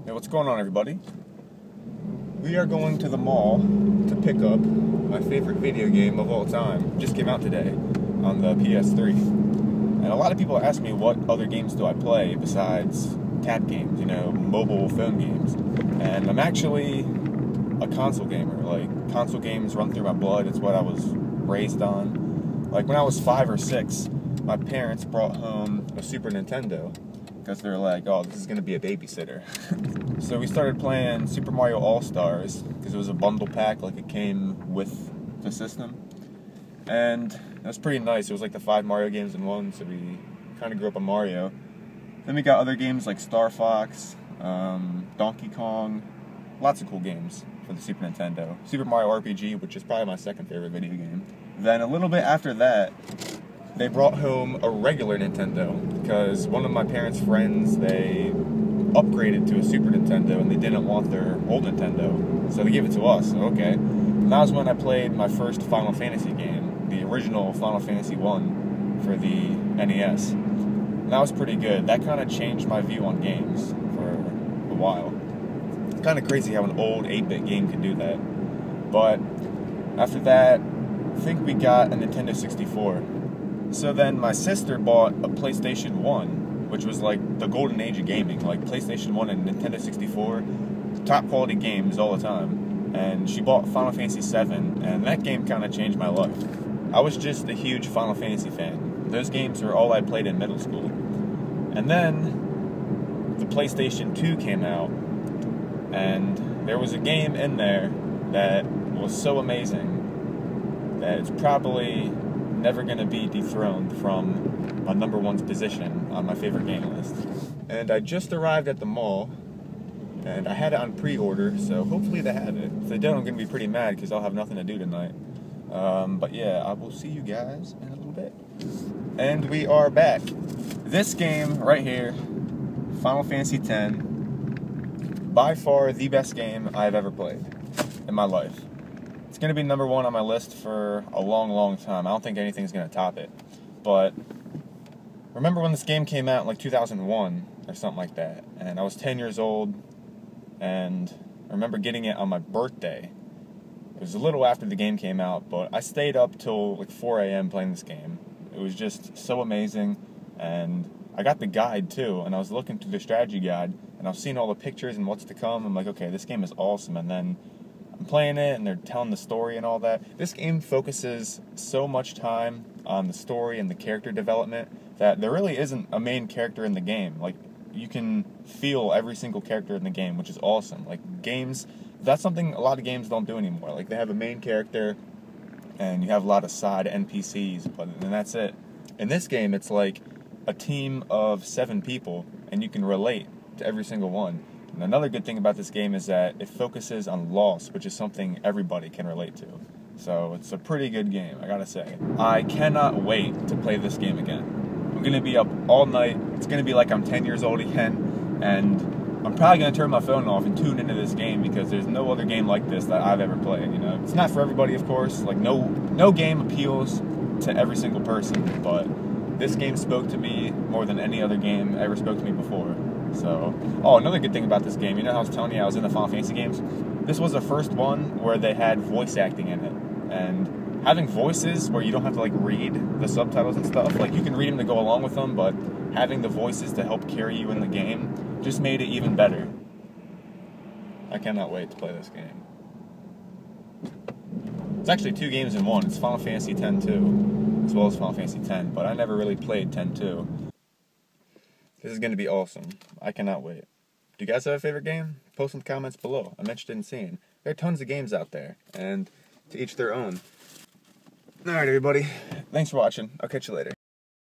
Hey, what's going on, everybody? We are going to the mall to pick up my favorite video game of all time. It just came out today on the PS3. And a lot of people ask me what other games do I play besides tab games, mobile phone games. And I'm actually a console gamer. Like, console games run through my blood. It's what I was raised on. Like, when I was 5 or 6, my parents brought home a Super Nintendo because they're like, oh, this is going to be a babysitter. So we started playing Super Mario All-Stars because it was a bundle pack, like it came with the system. And it was pretty nice. It was like the 5 Mario games in one, so we kind of grew up on Mario. Then we got other games like Star Fox, Donkey Kong, lots of cool games for the Super Nintendo. Super Mario RPG, which is probably my second favorite video game. Then a little bit after that, they brought home a regular Nintendo because one of my parents' friends, they upgraded to a Super Nintendo and they didn't want their old Nintendo, so they gave it to us. So, okay. And that was when I played my first Final Fantasy game, the original Final Fantasy 1 for the NES. And that was pretty good. That kind of changed my view on games for a while. It's kind of crazy how an old 8-bit game could do that. But after that, I think we got a Nintendo 64. So then my sister bought a PlayStation 1, which was like the golden age of gaming. Like PlayStation 1 and Nintendo 64, top quality games all the time. And she bought Final Fantasy 7, and that game kind of changed my life. I was just a huge Final Fantasy fan. Those games were all I played in middle school. And then the PlayStation 2 came out, and there was a game in there that was so amazing that it's probably never going to be dethroned from my #1 position on my favorite game list. And I just arrived at the mall, and I had it on pre-order, so hopefully they have it. If they don't, I'm going to be pretty mad because I'll have nothing to do tonight. But yeah, I will see you guys in a little bit. And we are back. This game right here, Final Fantasy X, by far the best game I've ever played in my life. It's going to be #1 on my list for a long, long time. I don't think anything's going to top it. But remember when this game came out in like 2001 or something like that, and I was 10 years old, and I remember getting it on my birthday. It was a little after the game came out, but I stayed up till like 4 a.m. playing this game. It was just so amazing, and I got the guide too, and I was looking through the strategy guide, and I was seeing all the pictures and what's to come. I'm like, okay, this game is awesome, and then I'm playing it, and they're telling the story and all that. This game focuses so much time on the story and the character development that there really isn't a main character in the game. Like, you can feel every single character in the game, which is awesome. Like, games, that's something a lot of games don't do anymore. Like, they have a main character, and you have a lot of side NPCs, but then that's it. In this game, it's like a team of 7 people, and you can relate to every single one. And another good thing about this game is that it focuses on loss, which is something everybody can relate to. So it's a pretty good game, I gotta say. I cannot wait to play this game again. I'm gonna be up all night. It's gonna be like I'm 10 years old again, and I'm probably gonna turn my phone off and tune into this game because there's no other game like this that I've ever played. It's not for everybody, of course. Like, no game appeals to every single person, but this game spoke to me more than any other game ever spoke to me before. So, another good thing about this game, how I was telling you I was in the Final Fantasy games? This was the first one where they had voice acting in it. And having voices where you don't have to, like, read the subtitles and stuff, like, you can read them to go along with them, but having the voices to help carry you in the game just made it even better. I cannot wait to play this game. It's actually 2 games in one. It's Final Fantasy X-2, as well as Final Fantasy X, but I never really played X-2. This is going to be awesome. I cannot wait. Do you guys have a favorite game? Post some comments below. I'm interested in seeing. There are tons of games out there, and to each their own. Alright, everybody. Thanks for watching. I'll catch you later.